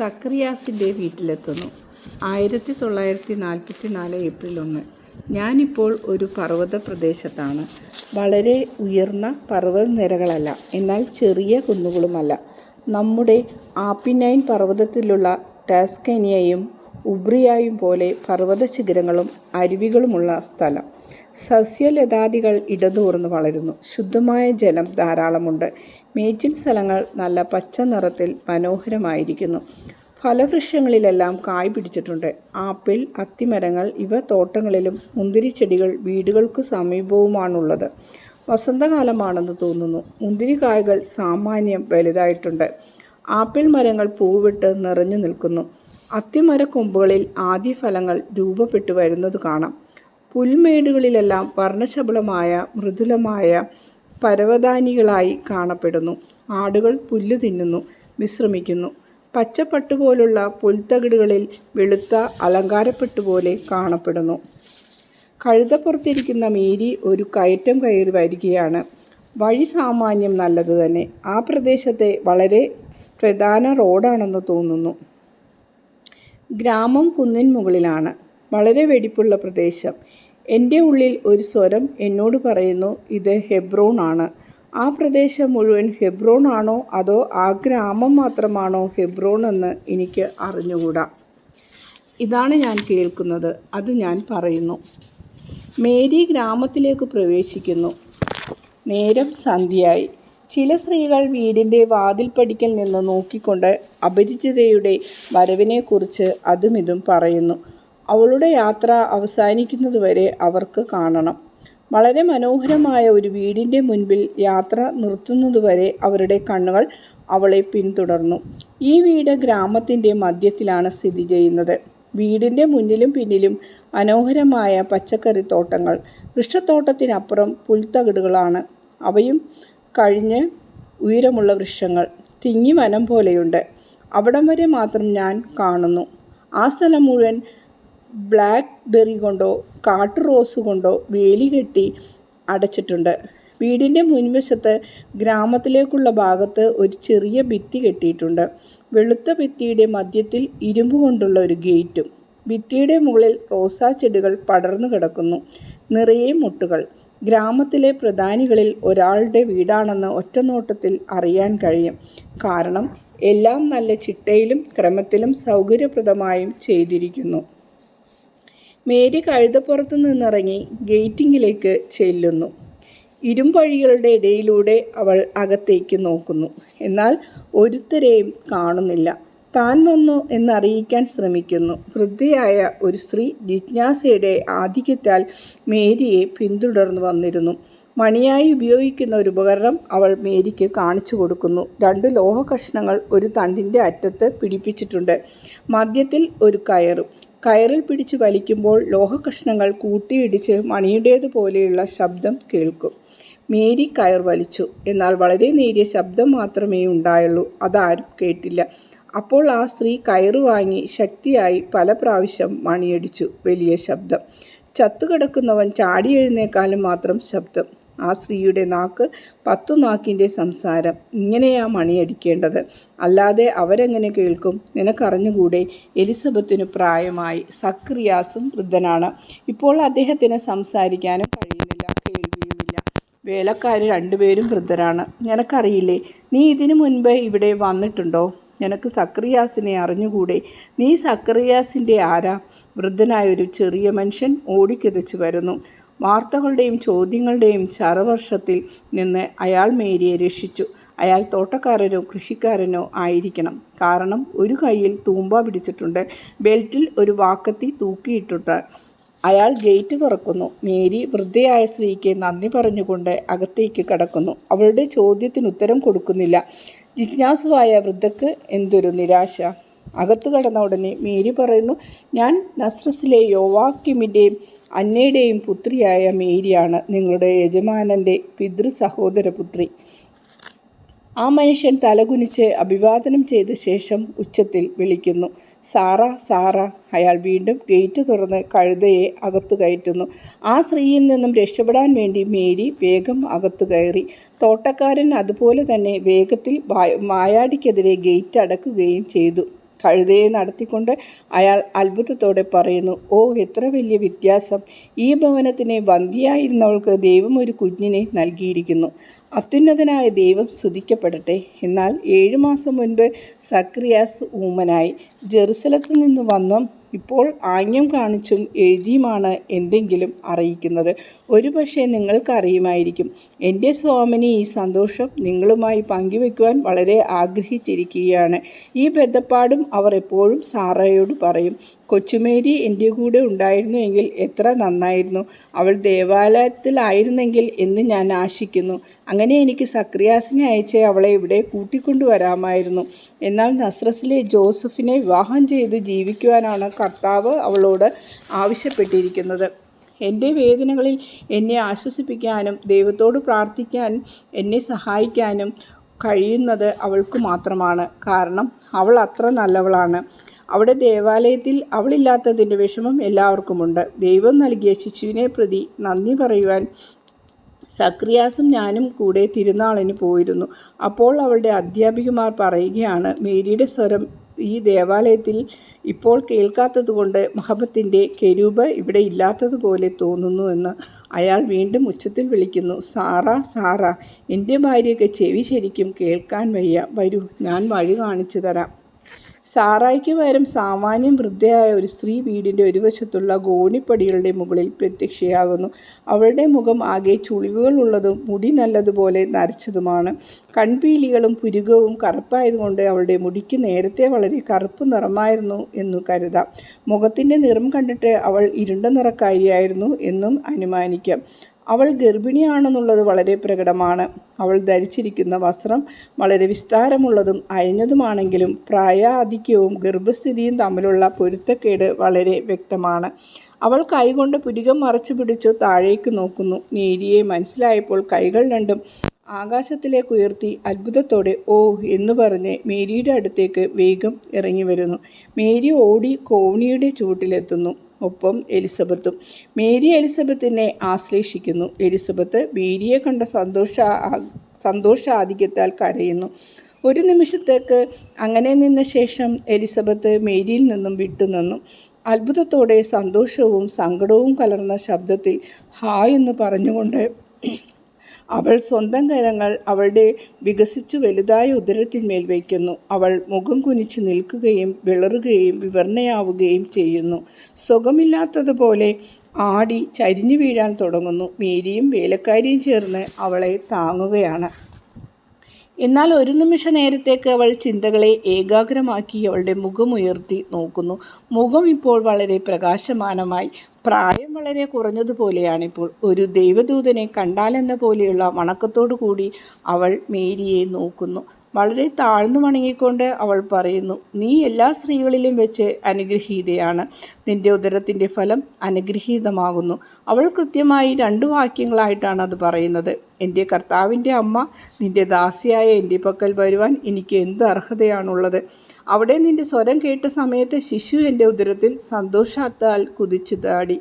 സക്കറിയാസിൻ്റെ വീട്ടിലെത്തുന്നു. 1944 April 1. ഞാനിപ്പോൾ ഒരു പർവ്വത പ്രദേശത്താണ്. വളരെ ഉയർന്ന പർവ്വതനിരകളല്ല, എന്നാൽ ചെറിയ കുന്നുകളുമല്ല. നമ്മുടെ ആപ്പിനൈൻ പർവ്വതത്തിലുള്ള ടാസ്കേനിയയും ഉംബ്രിയയും പോലെ പർവ്വത ശിഖരങ്ങളും അരുവികളുമുള്ള സ്ഥലം. സസ്യലതാദികൾ ഇടതൂർന്ന് വളരുന്നു. ശുദ്ധമായ ജലം ധാരാളമുണ്ട്. മേച്ചിൽ സ്ഥലങ്ങൾ നല്ല പച്ച നിറത്തിൽ മനോഹരമായിരിക്കുന്നു. ഫലവൃക്ഷങ്ങളിലെല്ലാം കായ് പിടിച്ചിട്ടുണ്ട്. ആപ്പിൾ, അത്തിമരങ്ങൾ ഇവ തോട്ടങ്ങളിലും മുന്തിരിച്ചെടികൾ വീടുകൾക്കു സമീപവുമാണുള്ളത്. വസന്തകാലമാണെന്ന് തോന്നുന്നു. മുന്തിരിക്കായകൾ സാമാന്യം വലുതായിട്ടുണ്ട്. ആപ്പിൾ മരങ്ങൾ പൂവിട്ട് നിറഞ്ഞു നിൽക്കുന്നു. അത്തിമരക്കൊമ്പുകളിൽ ആദ്യ ഫലങ്ങൾ രൂപപ്പെട്ടു വരുന്നത് കാണാം. പുൽമേടുകളിലെല്ലാം വർണ്ണശബളമായ മൃദുലമായ പരവതാനികളായി കാണപ്പെടുന്നു. ആടുകൾ പുല്ല് തിന്നുന്നു, വിശ്രമിക്കുന്നു. പച്ചപ്പട്ടുപോലുള്ള പുൽത്തകിടുകളിൽ വെളുത്ത അലങ്കാരപ്പട്ടുപോലെ കാണപ്പെടുന്നു. കഴുതപ്പുറത്തിരിക്കുന്ന മേരി ഒരു കയറ്റം കയറി വരികയാണ്. വഴി സാമാന്യം നല്ലത് തന്നെ. ആ പ്രദേശത്തെ വളരെ പ്രധാന റോഡാണെന്ന് തോന്നുന്നു. ഗ്രാമം കുന്നിൻ മുകളിലാണ്. വളരെ വെടിപ്പുള്ള പ്രദേശം. എൻ്റെ ഉള്ളിൽ ഒരു സ്വരം എന്നോട് പറയുന്നു, ഇത് ഹെബ്രോൺ ആണ്. ആ പ്രദേശം മുഴുവൻ ഹെബ്രോൺ ആണോ അതോ ആ ഗ്രാമം മാത്രമാണോ ഹെബ്രോൺ എന്ന് എനിക്ക് അറിഞ്ഞുകൂടാ. ഇതാണ് ഞാൻ കേൾക്കുന്നത്, അത് ഞാൻ പറയുന്നു. മേരി ഗ്രാമത്തിലേക്ക് പ്രവേശിക്കുന്നു. നേരം സന്ധ്യയായി. ചില സ്ത്രീകൾ വീടിൻ്റെ വാതിൽപ്പടിക്കൽ നിന്ന് നോക്കിക്കൊണ്ട് അപരിചിതയുടെ വരവിനെക്കുറിച്ച് അതുമിതും പറയുന്നു. അവളുടെ യാത്ര അവസാനിക്കുന്നതുവരെ അവർക്ക് കാണണം. വളരെ മനോഹരമായ ഒരു വീടിൻ്റെ മുൻപിൽ യാത്ര നിർത്തുന്നതുവരെ അവരുടെ കണ്ണുകൾ അവളെ പിന്തുടർന്നു. ഈ വീട് ഗ്രാമത്തിൻ്റെ മധ്യത്തിലാണ് സ്ഥിതി ചെയ്യുന്നത്. വീടിൻ്റെ മുന്നിലും പിന്നിലും മനോഹരമായ പച്ചക്കറിത്തോട്ടങ്ങൾ. വൃക്ഷത്തോട്ടത്തിനപ്പുറം പുൽത്തകിടുകളാണ്. അവയും കഴിഞ്ഞ് ഉയരമുള്ള വൃക്ഷങ്ങൾ. തിങ്ങി വനം പോലെയുണ്ട്. അവിടം വരെ മാത്രം ഞാൻ കാണുന്നു. ആ സ്ഥലം മുഴുവൻ ബ്ലാക്ക് ബെറി കൊണ്ടോ കാട്ടുറോസ് കൊണ്ടോ വേലി കെട്ടി അടച്ചിട്ടുണ്ട്. വീടിൻ്റെ മുൻവശത്ത് ഗ്രാമത്തിലേക്കുള്ള ഭാഗത്ത് ഒരു ചെറിയ ഭിത്തി കെട്ടിയിട്ടുണ്ട്. വെളുത്ത ഭിത്തിയുടെ മധ്യത്തിൽ ഇരുമ്പ് കൊണ്ടുള്ള ഒരു ഗേറ്റും. ഭിത്തിയുടെ മുകളിൽ റോസാ ചെടികൾ പടർന്നു കിടക്കുന്നു. നിറയെ മുട്ടുകൾ. ഗ്രാമത്തിലെ പ്രധാനികളിൽ ഒരാളുടെ വീടാണെന്ന് ഒറ്റനോട്ടത്തിൽ അറിയാൻ കഴിയും. കാരണം എല്ലാം നല്ല ചിട്ടയിലും ക്രമത്തിലും സൗകര്യപ്രദമായും ചെയ്തിരിക്കുന്നു. മേരി കഴുതപ്പുറത്തു നിന്നിറങ്ങി ഗേറ്റിങ്ങിലേക്ക് ചെല്ലുന്നു. ഇരുമ്പഴികളുടെ ഇടയിലൂടെ അവൾ അകത്തേക്ക് നോക്കുന്നു. എന്നാൽ ഒരുത്തരെയും കാണുന്നില്ല. താൻ വന്നു എന്നറിയിക്കാൻ ശ്രമിക്കുന്നു. വൃദ്ധയായ ഒരു സ്ത്രീ ജിജ്ഞാസയുടെ ആധിക്യത്താൽ മേരിയെ പിന്തുടർന്നു വന്നിരുന്നു. മണിയായി ഉപയോഗിക്കുന്ന ഒരു ഉപകരണം അവൾ മേരിക്ക് കാണിച്ചു കൊടുക്കുന്നു. 2 ലോഹ കഷ്ണങ്ങൾ ഒരു തണ്ടിൻ്റെ അറ്റത്ത് പിടിപ്പിച്ചിട്ടുണ്ട്. മധ്യത്തിൽ ഒരു കയറും. കയറിൽ പിടിച്ച് വലിക്കുമ്പോൾ ലോഹകഷ്ണങ്ങൾ കൂട്ടിയിടിച്ച് മണിയുടേതുപോലെയുള്ള ശബ്ദം കേൾക്കും. മേരി കയർ വലിച്ചു. എന്നാൽ വളരെ നേരിയ ശബ്ദം മാത്രമേ ഉണ്ടായുള്ളൂ. അതാരും കേട്ടില്ല. അപ്പോൾ ആ സ്ത്രീ കയറ് വാങ്ങി ശക്തിയായി പല പ്രാവശ്യം മണിയടിച്ചു. വലിയ ശബ്ദം. ചത്തുകിടക്കുന്നവൻ ചാടി എഴുന്നേക്കാനും മാത്രം ശബ്ദം. ആ സ്ത്രീയുടെ നാക്ക് 10 നാക്കിൻ്റെ സംസാരം. ഇങ്ങനെയാ മണിയടിക്കേണ്ടത്, അല്ലാതെ അവരെങ്ങനെ കേൾക്കും? നിനക്കറിഞ്ഞുകൂടെ? എലിസബത്തിനു പ്രായമായി. സക്കറിയാസും വൃദ്ധനാണ്. ഇപ്പോൾ അദ്ദേഹത്തിന് സംസാരിക്കാനും കഴിയുന്നില്ല, കേൾവിയുമില്ല. വേലക്കാര് 2 പേരും വൃദ്ധരാണ്. നിനക്കറിയില്ലേ? നീ ഇതിനു മുൻപ് ഇവിടെ വന്നിട്ടുണ്ടോ? നിനക്ക് സക്കറിയാസിനെ അറിഞ്ഞുകൂടെ? നീ സക്കറിയാസിൻ്റെ ആരാ? വൃദ്ധനായൊരു ചെറിയ മനുഷ്യൻ ഓടിക്കിതച്ചു വരുന്നു. വാർത്തകളുടെയും ചോദ്യങ്ങളുടെയും ശരവർഷത്തിൽ നിന്ന് അയാൾ മേരിയെ രക്ഷിച്ചു. അയാൾ തോട്ടക്കാരനോ കൃഷിക്കാരനോ ആയിരിക്കണം. കാരണം ഒരു കൈയിൽ തൂമ്പ പിടിച്ചിട്ടുണ്ട്, ബെൽറ്റിൽ ഒരു വാക്കത്തി തൂക്കിയിട്ടുണ്ട്. അയാൾ ഗേറ്റ് തുറക്കുന്നു. മേരി വൃദ്ധയായ സ്ത്രീക്ക് നന്ദി പറഞ്ഞുകൊണ്ട് അകത്തേക്ക് കടക്കുന്നു. അവളുടെ ചോദ്യത്തിന് ഉത്തരം കൊടുക്കുന്നില്ല. ജിജ്ഞാസുവായ വൃദ്ധക്ക് എന്തൊരു നിരാശ! അകത്ത് കടന്ന ഉടനെ മേരി പറയുന്നു, ഞാൻ നസ്രസിലെ യോവാക്കിമിൻ്റെയും അന്നയുടെയും പുത്രിയായ മേരിയാണ്, നിങ്ങളുടെ യജമാനൻ്റെ പിതൃ സഹോദരപുത്രി. ആ മനുഷ്യൻ തലകുനിച്ച് അഭിവാദനം ചെയ്ത ശേഷം ഉച്ചത്തിൽ വിളിക്കുന്നു, സാറ, സാറ. അയാൾ വീണ്ടും ഗേറ്റ് തുറന്ന് കഴുതയെ അകത്തു കയറ്റുന്നു. ആ സ്ത്രീയിൽ നിന്നും രക്ഷപ്പെടാൻ വേണ്ടി മേരി വേഗം അകത്തു കയറി. തോട്ടക്കാരൻ അതുപോലെ തന്നെ വേഗത്തിൽ വായാടിക്കെതിരെ ഗേറ്റ് അടക്കുകയും ചെയ്തു. കഴുതയെ നടത്തിക്കൊണ്ട് അയാൾ അത്ഭുതത്തോടെ പറയുന്നു, ഓ, എത്ര വലിയ വ്യത്യാസം! ഈ ഭവനത്തിന് ബന്ധിയായിരുന്നവൾക്ക് ദൈവം ഒരു കുഞ്ഞിനെ നൽകിയിരിക്കുന്നു. അത്യുന്നതനായ ദൈവം സ്തുതിക്കപ്പെടട്ടെ. എന്നാൽ 7 മാസം മുൻപ് സക്രിയാസ് ഊമനായി. ജെറുസലത്തിൽ നിന്ന് വന്നും ഇപ്പോൾ ആംഗ്യം കാണിച്ചും എഴുതിയുമാണ് എന്തെങ്കിലും അറിയിക്കുന്നത്. ഒരുപക്ഷെ നിങ്ങൾക്കറിയുമായിരിക്കും, എൻ്റെ സ്വാമിനി ഈ സന്തോഷം നിങ്ങളുമായി പങ്കുവെക്കുവാൻ വളരെ ആഗ്രഹിച്ചിരിക്കുകയാണ്. ഈ ബദ്ധപ്പാടും അവർ എപ്പോഴും സാറയോട് പറയും. കൊച്ചുമേരി എൻ്റെ കൂടെ ഉണ്ടായിരുന്നുവെങ്കിൽ എത്ര നന്നായിരുന്നു. അവൾ ദേവാലയത്തിലായിരുന്നെങ്കിൽ എന്ന് ഞാൻ ആശിക്കുന്നു. അങ്ങനെ എനിക്ക് സക്രിയാസിനെ അയച്ച് അവളെ ഇവിടെ കൂട്ടിക്കൊണ്ടുവരാമായിരുന്നു. എന്നാൽ നസ്രസിലെ ജോസഫിനെ വിവാഹം ചെയ്ത് ജീവിക്കുവാനാണ് കർത്താവ് അവളോട് ആവശ്യപ്പെട്ടിരിക്കുന്നത്. എൻ്റെ വേദനകളിൽ എന്നെ ആശ്വസിപ്പിക്കാനും ദൈവത്തോട് പ്രാർത്ഥിക്കാൻ എന്നെ സഹായിക്കാനും കഴിയുന്നത് അവൾക്ക് മാത്രമാണ്. കാരണം അവൾ അത്ര നല്ലവളാണ്. അവിടെ ദേവാലയത്തിൽ അവളില്ലാത്തതിൻ്റെ വിഷമം എല്ലാവർക്കുമുണ്ട്. ദൈവം നൽകിയ ശിശുവിനെ പ്രതി നന്ദി പറയുവാൻ സക്രിയാസും ഞാനും കൂടെ തിരുനാളിന് പോയിരുന്നു. അപ്പോൾ അവളുടെ അധ്യാപികമാർ പറയുകയാണ്, മേരിയുടെ സ്വരം ഈ ദേവാലയത്തിൽ ഇപ്പോൾ കേൾക്കാത്തതുകൊണ്ട് മഹബത്തിൻ്റെ കെരൂബ് ഇവിടെ ഇല്ലാത്തതുപോലെ തോന്നുന്നു എന്ന്. അയാൾ വീണ്ടും ഉച്ചത്തിൽ വിളിക്കുന്നു, സാറ, സാറ, എൻ്റെ ഭാര്യയ്ക്ക് ചെവി ശരിക്കും കേൾക്കാൻ വയ്യ. വരൂ, ഞാൻ വഴി കാണിച്ചു തരാം. സാറായ്ക്ക് പകരം സാമാന്യം വൃദ്ധയായ ഒരു സ്ത്രീ വീടിൻ്റെ ഒരു വശത്തുള്ള ഗോണിപ്പടികളുടെ മുകളിൽ പ്രത്യക്ഷയാകുന്നു. അവളുടെ മുഖം ആകെ ചുളിവുകൾ ഉള്ളതും മുടി നല്ലതുപോലെ നരച്ചതുമാണ്. കൺപീലികളും പുരുകവും കറുപ്പായതുകൊണ്ട് അവളുടെ മുടിക്ക് നേരത്തെ വളരെ കറുപ്പ് നിറമായിരുന്നു എന്നു കരുതാം. മുഖത്തിൻ്റെ നിറം കണ്ടിട്ട് അവൾ ഇരുണ്ട നിറക്കാരിയായിരുന്നു എന്നും അനുമാനിക്കാം. അവൾ ഗർഭിണിയാണെന്നുള്ളത് വളരെ പ്രകടമാണ്. അവൾ ധരിച്ചിരിക്കുന്ന വസ്ത്രം വളരെ വിസ്താരമുള്ളതും അയഞ്ഞതുമാണെങ്കിലും പ്രായാധിക്യവും ഗർഭസ്ഥിതിയും തമ്മിലുള്ള പൊരുത്തക്കേട് വളരെ വ്യക്തമാണ്. അവൾ കൈകൊണ്ട് പുരികം മറച്ചു പിടിച്ചു താഴേക്ക് നോക്കുന്നു. മേരിയെ മനസ്സിലായപ്പോൾ കൈകൾ രണ്ടും ആകാശത്തിലേക്ക് ഉയർത്തി അത്ഭുതത്തോടെ ഓ എന്ന് പറഞ്ഞ് മേരിയുടെ അടുത്തേക്ക് വേഗം ഇറങ്ങി വരുന്നു. മേരി ഓടി കോവണിയുടെ ചുവട്ടിലെത്തുന്നു. ഒപ്പം എലിസബത്തും. മേരി എലിസബത്തിനെ ആശ്ലേഷിക്കുന്നു. എലിസബത്ത് മേരിയെ കണ്ട സന്തോഷാധിക്യത്താൽ കരയുന്നു. ഒരു നിമിഷത്തേക്ക് അങ്ങനെ നിന്ന ശേഷം എലിസബത്ത് മേരിയിൽ നിന്നും വിട്ടുനിന്നു. അത്ഭുതത്തോടെ സന്തോഷവും സങ്കടവും കലർന്ന ശബ്ദത്തിൽ ഹായ് എന്ന് പറഞ്ഞുകൊണ്ട് അവൾ സ്വന്തം കരങ്ങൾ അവളുടെ വികസിച്ചു വലുതായ ഉദരത്തിന്മേൽ വയ്ക്കുന്നു. അവൾ മുഖം കുനിച്ച് നിൽക്കുകയും വിളറുകയും വിവരണയാവുകയും ചെയ്യുന്നു. സുഖമില്ലാത്തതുപോലെ ആടി ചരിഞ്ഞു വീഴാൻ തുടങ്ങുന്നു. മേരിയും വേലക്കാരിയും ചേർന്ന് അവളെ താങ്ങുകയാണ്. എന്നാൽ ഒരു നിമിഷ നേരത്തേക്ക് അവൾ ചിന്തകളെ ഏകാഗ്രമാക്കി അവളുടെ മുഖമുയർത്തി നോക്കുന്നു. മുഖം ഇപ്പോൾ വളരെ പ്രകാശമാനമായി. പ്രായം വളരെ കുറഞ്ഞതുപോലെയാണിപ്പോൾ. ഒരു ദൈവദൂതനെ കണ്ടാലെന്ന പോലെയുള്ള വണക്കത്തോടു കൂടി അവൾ മേരിയെ നോക്കുന്നു. വളരെ താഴ്ന്നു വണങ്ങിക്കൊണ്ട് അവൾ പറയുന്നു, നീ എല്ലാ സ്ത്രീകളിലും വെച്ച് അനുഗ്രഹീതയാണ്. നിന്റെ ഉദരത്തിൻ്റെ ഫലം അനുഗ്രഹീതമാകുന്നു. അവൾ കൃത്യമായി 2 വാക്യങ്ങളായിട്ടാണ് അത് പറയുന്നത്. എൻ്റെ കർത്താവിൻ്റെ അമ്മ, നിന്റെ ദാസിയായ എൻ്റെ പക്കൽ വരുവാൻ എനിക്ക് എന്ത് അർഹതയാണുള്ളത്? അവിടെ നിന്റെ സ്വരം കേട്ട സമയത്ത് ശിശു എൻ്റെ ഉദരത്തിൽ സന്തോഷത്താൽ കുതിച്ചു ചാടി.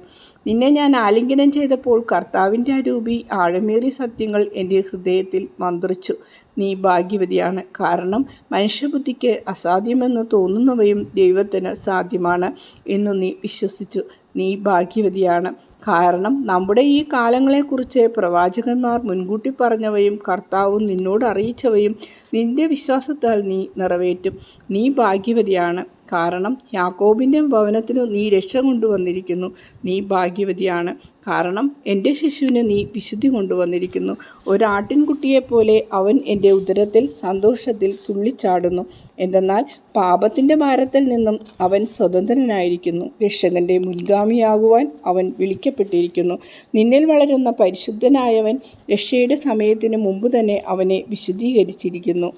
നിന്നെ ഞാൻ ആലിംഗനം ചെയ്തപ്പോൾ കർത്താവിൻ്റെ അരൂപി ആഴമേറിയ സത്യങ്ങൾ എൻ്റെ ഹൃദയത്തിൽ മന്ത്രിച്ചു. നീ ഭാഗ്യവതിയാണ്. കാരണം മനുഷ്യബുദ്ധിക്ക് അസാധ്യമെന്ന് തോന്നുന്നവയും ദൈവത്തിന് സാധ്യമാണ് എന്ന് നീ വിശ്വസിച്ചു. നീ ഭാഗ്യവതിയാണ്. കാരണം നമ്മുടെ ഈ കാലങ്ങളെക്കുറിച്ച് പ്രവാചകന്മാർ മുൻകൂട്ടി പറഞ്ഞവയും കർത്താവും നിന്നോട് അറിയിച്ചവയും നിന്റെ വിശ്വാസത്താൽ നീ നിറവേറ്റും. നീ ഭാഗ്യവതിയാണ്. കാരണം യാക്കോബിൻ്റെ ഭവനത്തിനു നീ രക്ഷ കൊണ്ടുവന്നിരിക്കുന്നു. നീ ഭാഗ്യവതിയാണ്. കാരണം എൻ്റെ ശിശുവിന് നീ വിശുദ്ധി കൊണ്ടുവന്നിരിക്കുന്നു. ഒരാട്ടിൻകുട്ടിയെപ്പോലെ അവൻ എൻ്റെ ഉദരത്തിൽ സന്തോഷത്തിൽ തുള്ളിച്ചാടുന്നു. എന്തെന്നാൽ പാപത്തിൻ്റെ ഭാരത്തിൽ നിന്നും അവൻ സ്വതന്ത്രനായിരിക്കുന്നു. രക്ഷകൻ്റെ മുൻഗാമിയാകുവാൻ അവൻ വിളിക്കപ്പെട്ടിരിക്കുന്നു. നിന്നിൽ വളരുന്ന പരിശുദ്ധനായവൻ രക്ഷയുടെ സമയത്തിന് മുമ്പ് തന്നെ അവനെ വിശുദ്ധീകരിച്ചിരിക്കുന്നു.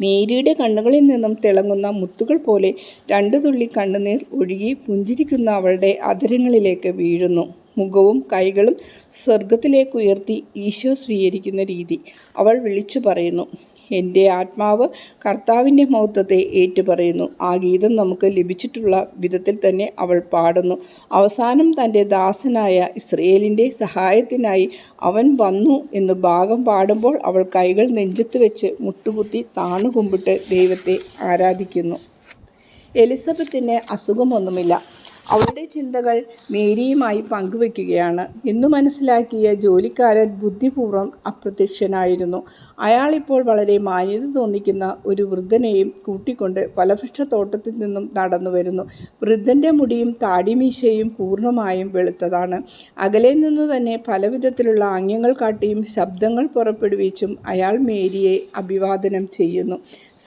മേരിയുടെ കണ്ണുകളിൽ നിന്നും തിളങ്ങുന്ന മുത്തുകൾ പോലെ 2 തുള്ളി കണ്ണുനീർ ഒഴുകി പുഞ്ചിരിക്കുന്ന അവളുടെ അധരങ്ങളിലേക്ക് വീഴുന്നു. മുഖവും കൈകളും സ്വർഗത്തിലേക്ക് ഉയർത്തി ഈശോ സ്വീകരിക്കുന്ന രീതി. അവൾ വിളിച്ചു പറയുന്നു, എൻ്റെ ആത്മാവ് കർത്താവിൻ്റെ മഹത്വത്തെ ഏറ്റുപറയുന്നു. ആ ഗീതം നമുക്ക് ലഭിച്ചിട്ടുള്ള വിധത്തിൽ തന്നെ അവൾ പാടുന്നു. അവസാനം തൻ്റെ ദാസനായ ഇസ്രയേലിൻ്റെ സഹായത്തിനായി അവൻ വന്നു എന്ന് ഭാഗം പാടുമ്പോൾ അവൾ കൈകൾ നെഞ്ചത്ത് വെച്ച് മുട്ടുകുത്തി താണുകുമ്പിട്ട് ദൈവത്തെ ആരാധിക്കുന്നു. എലിസബത്തിന് അസുഖമൊന്നുമില്ല. അവളുടെ ചിന്തകൾ മേരിയുമായി പങ്കുവെക്കുകയാണ്. എന്നു മനസ്സിലാക്കിയ ജോലിക്കാരൻ ബുദ്ധിപൂർവ്വം അപ്രത്യക്ഷനായിരുന്നു. അയാളിപ്പോൾ വളരെ മാന്യത തോന്നിക്കുന്ന ഒരു വൃദ്ധനെയും കൂട്ടിക്കൊണ്ട് ഫലവൃക്ഷത്തോട്ടത്തിൽ നിന്നും നടന്നു വരുന്നു. വൃദ്ധൻ്റെ മുടിയും താടിമീശയും പൂർണ്ണമായും വെളുത്തതാണ്. അകലെ നിന്ന് തന്നെ പലവിധത്തിലുള്ള ആംഗ്യങ്ങൾ കാട്ടിയും ശബ്ദങ്ങൾ പുറപ്പെടുവിച്ചും അയാൾ മേരിയെ അഭിവാദനം ചെയ്യുന്നു.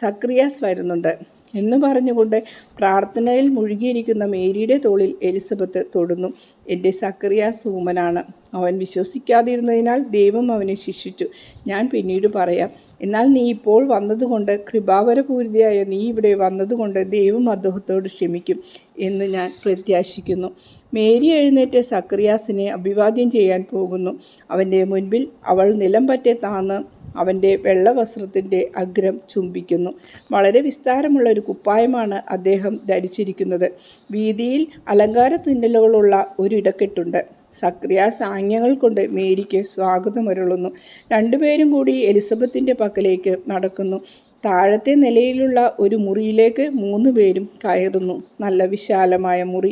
സക്രിയാസ് വരുന്നുണ്ട് എന്ന് പറഞ്ഞുകൊണ്ട് പ്രാർത്ഥനയിൽ മുഴുകിയിരിക്കുന്ന മേരിയുടെ തോളിൽ എലിസബത്ത് തൊടുന്നു. എൻ്റെ സക്രിയാസ് ഊമനാണ്. അവൻ വിശ്വസിക്കാതിരുന്നതിനാൽ ദൈവം അവനെ ശിക്ഷിച്ചു. ഞാൻ പിന്നീട് പറയാം. എന്നാൽ നീ ഇപ്പോൾ വന്നതുകൊണ്ട്, കൃപാവരപൂരിതയായ നീ ഇവിടെ വന്നതുകൊണ്ട് ദൈവം അദ്ദേഹത്തോട് ക്ഷമിക്കും എന്ന് ഞാൻ പ്രത്യാശിക്കുന്നു. മേരി എഴുന്നേറ്റ് സക്രിയാസിനെ അഭിവാദ്യം ചെയ്യാൻ പോകുന്നു. അവൻ്റെ മുൻപിൽ അവൾ നിലം പറ്റെ താന്ന് അവൻ്റെ വെള്ള വസ്ത്രത്തിൻ്റെ അഗ്രം ചുംബിക്കുന്നു. വളരെ വിസ്താരമുള്ള ഒരു കുപ്പായമാണ് അദ്ദേഹം ധരിച്ചിരിക്കുന്നത്. വീതിയിൽ അലങ്കാര തുന്നലുകളുള്ള ഒരിടക്കെട്ടുണ്ട്. സക്രിയാസ് ആംഗ്യങ്ങൾ കൊണ്ട് മേരിക്ക് സ്വാഗതമരുളുന്നു. രണ്ടുപേരും കൂടി എലിസബത്തിൻ്റെ പക്കലേക്ക് നടക്കുന്നു. താഴത്തെ നിലയിലുള്ള ഒരു മുറിയിലേക്ക് 3 പേരും കയറുന്നു. നല്ല വിശാലമായ മുറി,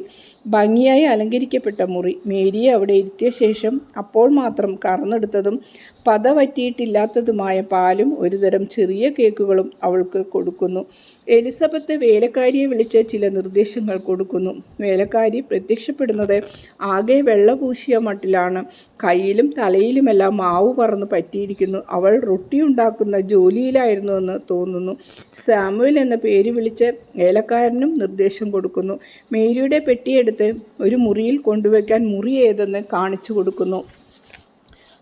ഭംഗിയായി അലങ്കരിക്കപ്പെട്ട മുറി. മേരിയെ അവിടെ ഇരുത്തിയ ശേഷം അപ്പോൾ മാത്രം കറന്നെടുത്തതും പത പറ്റിയിട്ടില്ലാത്തതുമായ പാലും ഒരുതരം ചെറിയ കേക്കുകളും അവൾക്ക് കൊടുക്കുന്നു. എലിസബത്ത് വേലക്കാരിയെ വിളിച്ച് ചില നിർദ്ദേശങ്ങൾ കൊടുക്കുന്നു. വേലക്കാരി പ്രത്യക്ഷപ്പെടുന്നത് ആകെ വെള്ള പൂശിയ മട്ടിലാണ്. കയ്യിലും തലയിലുമെല്ലാം മാവ് പറന്ന് പറ്റിയിരിക്കുന്നു. അവൾ റൊട്ടി ഉണ്ടാക്കുന്ന ജോലിയിലായിരുന്നുവെന്ന് തോന്നുന്നു. സാമുവൽ എന്ന പേര് വിളിച്ച് വേലക്കാരനും നിർദ്ദേശം കൊടുക്കുന്നു. മേരിയുടെ പെട്ടിയെടുത്ത് ഒരു മുറിയിൽ കൊണ്ടുവയ്ക്കാൻ മുറി ഏതെന്ന് കാണിച്ചു കൊടുക്കുന്നു.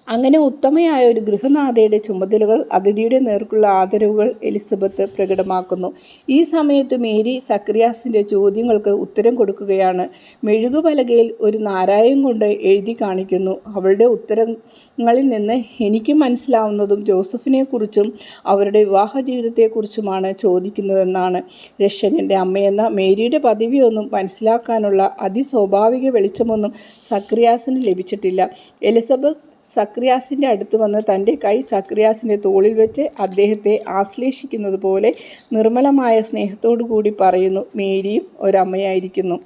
അങ്ങനെ ഉത്തമയായ ഒരു ഗൃഹനാഥയുടെ ചുമതലകൾ, അതിഥിയുടെ നേർക്കുള്ള ആദരവുകൾ എലിസബത്ത് പ്രകടമാക്കുന്നു. ഈ സമയത്ത് മേരി സക്രിയാസിൻ്റെ ചോദ്യങ്ങൾക്ക് ഉത്തരം കൊടുക്കുകയാണ്. മെഴുകുപലകയിൽ ഒരു നാരായം കൊണ്ട് എഴുതി കാണിക്കുന്നു. അവളുടെ ഉത്തരങ്ങളിൽ നിന്ന് എനിക്ക് മനസ്സിലാവുന്നതും ജോസഫിനെക്കുറിച്ചും അവരുടെ വിവാഹ ജീവിതത്തെക്കുറിച്ചുമാണ് ചോദിക്കുന്നതെന്നാണ്. രക്ഷകൻ്റെ അമ്മയെന്ന മേരിയുടെ പദവിയൊന്നും മനസ്സിലാക്കാനുള്ള അതിസ്വാഭാവിക വെളിച്ചമൊന്നും സക്രിയാസിന് ലഭിച്ചിട്ടില്ല. എലിസബത്ത് സക്രിയാസിൻ്റെ അടുത്ത് വന്ന് തൻ്റെ കൈ സക്രിയാസിൻ്റെ തോളിൽ വെച്ച് അദ്ദേഹത്തെ ആശ്ലേഷിക്കുന്നത് പോലെ നിർമ്മലമായ സ്നേഹത്തോടു കൂടി പറയുന്നു, മേരിയും ഒരമ്മയായിരിക്കുന്നു.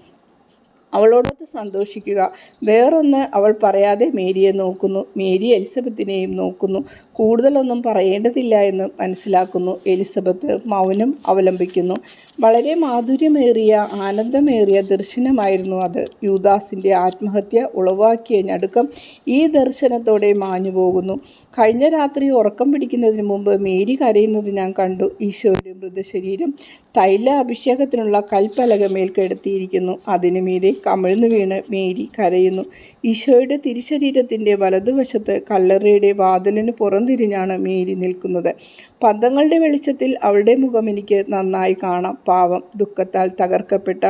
അവളോടൊത്ത് സന്തോഷിക്കുക. വേറൊന്ന് അവൾ പറയാതെ മേരിയെ നോക്കുന്നു. മേരി എലിസബത്തിനെയും നോക്കുന്നു. കൂടുതലൊന്നും പറയേണ്ടതില്ല എന്ന് മനസ്സിലാക്കുന്നു. എലിസബത്ത് മൗനം അവലംബിക്കുന്നു. വളരെ മാധുര്യമേറിയ ആനന്ദമേറിയ ദർശനമായിരുന്നു അത്. യൂദാസിൻ്റെ ആത്മഹത്യ ഉളവാക്കിയ ഞടുക്കം ഈ ദർശനത്തോടെ മാഞ്ഞു പോകുന്നു. കഴിഞ്ഞ രാത്രി ഉറക്കം പിടിക്കുന്നതിന് മുമ്പ് മേരി കരയുന്നത് ഞാൻ കണ്ടു. ഈശോയുടെ മൃതശരീരം തൈല അഭിഷേകത്തിനുള്ള കൽപ്പലകമേൽ കിടത്തിയിരിക്കുന്നു. അതിനു മീതെ കമിഴ്ന്നു വീണ് മേരി കരയുന്നു. ഈശോയുടെ തിരുശരീരത്തിൻ്റെ വലതുവശത്ത് കല്ലറയുടെ വാതിലിന് പുറംതിരിഞ്ഞാണ് മേരി നിൽക്കുന്നത്. പന്തങ്ങളുടെ വെളിച്ചത്തിൽ അവളുടെ മുഖം എനിക്ക് നന്നായി കാണാം. പാവം, ദുഃഖത്താൽ തകർക്കപ്പെട്ട,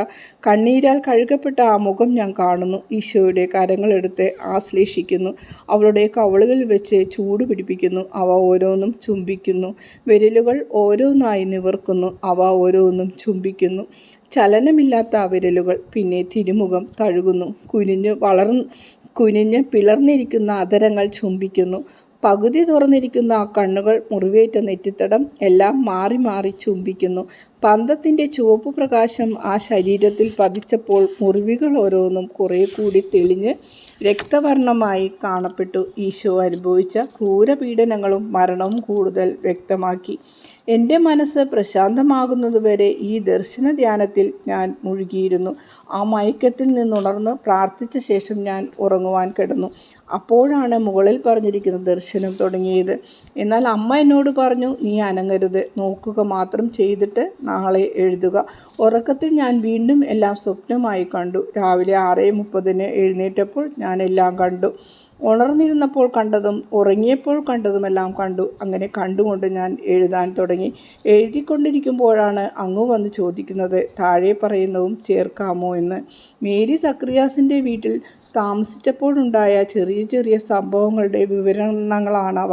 കണ്ണീരാൽ കഴുകപ്പെട്ട ആ മുഖം ഞാൻ കാണുന്നു. ഈശോയുടെ കരങ്ങളെടുത്ത് ആശ്ലേഷിക്കുന്നു. അവളുടെ കവിളുകളിൽ വെച്ച് ചൂട് പിടിപ്പിക്കുന്നു. അവ ഓരോന്നും ചുംബിക്കുന്നു. വിരലുകൾ ഓരോന്നായി നിവർക്കുന്നു. അവ ഓരോന്നും ചുംബിക്കുന്നു. ചലനമില്ലാത്ത ആ വിരലുകൾ. പിന്നെ തിരുമുഖം തഴുകുന്നു. കുനിഞ്ഞ് പിളർന്നിരിക്കുന്ന അധരങ്ങൾ ചുംബിക്കുന്നു. പകുതി തുറന്നിരിക്കുന്ന ആ കണ്ണുകൾ, മുറിവേറ്റ നെറ്റിത്തടം എല്ലാം മാറി മാറി ചുംബിക്കുന്നു. പന്തത്തിൻ്റെ ചുവപ്പ് പ്രകാശം ആ ശരീരത്തിൽ പതിച്ചപ്പോൾ മുറിവുകൾ ഓരോന്നും കുറെ കൂടി തെളിഞ്ഞ് രക്തവർണ്ണമായി കാണപ്പെട്ടു. ഈശോ അനുഭവിച്ച ക്രൂരപീഡനങ്ങളും മരണവും കൂടുതൽ വ്യക്തമാക്കി. എൻ്റെ മനസ്സ് പ്രശാന്തമാകുന്നതുവരെ ഈ ദർശന ധ്യാനത്തിൽ ഞാൻ മുഴുകിയിരുന്നു. ആ മയക്കത്തിൽ നിന്നുണർന്ന് പ്രാർത്ഥിച്ച ശേഷം ഞാൻ ഉറങ്ങുവാൻ കിടന്നു. അപ്പോഴാണ് മുകളിൽ പറഞ്ഞിരിക്കുന്ന ദർശനം തുടങ്ങിയത്. എന്നാൽ അമ്മ എന്നോട് പറഞ്ഞു, നീ അനങ്ങരുത്, നോക്കുക മാത്രം ചെയ്തിട്ട് നാളെ എഴുതുക. ഉറക്കത്തിൽ ഞാൻ വീണ്ടും എല്ലാം സ്വപ്നമായി കണ്ടു. രാവിലെ 6:30 എഴുന്നേറ്റപ്പോൾ ഞാൻ എല്ലാം കണ്ടു. ഉണർന്നിരുന്നപ്പോൾ കണ്ടതും ഉറങ്ങിയപ്പോൾ കണ്ടതുമെല്ലാം കണ്ടു. അങ്ങനെ കണ്ടുകൊണ്ട് ഞാൻ എഴുതാൻ തുടങ്ങി. എഴുതിക്കൊണ്ടിരിക്കുമ്പോഴാണ് അങ്ങ് വന്ന് ചോദിക്കുന്നത്, താഴെ പറയുന്നതും ചേർക്കാമോ എന്ന്. മേരി സക്രിയാസിൻ്റെ വീട്ടിൽ താമസിച്ചപ്പോഴുണ്ടായ ചെറിയ ചെറിയ സംഭവങ്ങളുടെ വിവരണങ്ങളാണവ.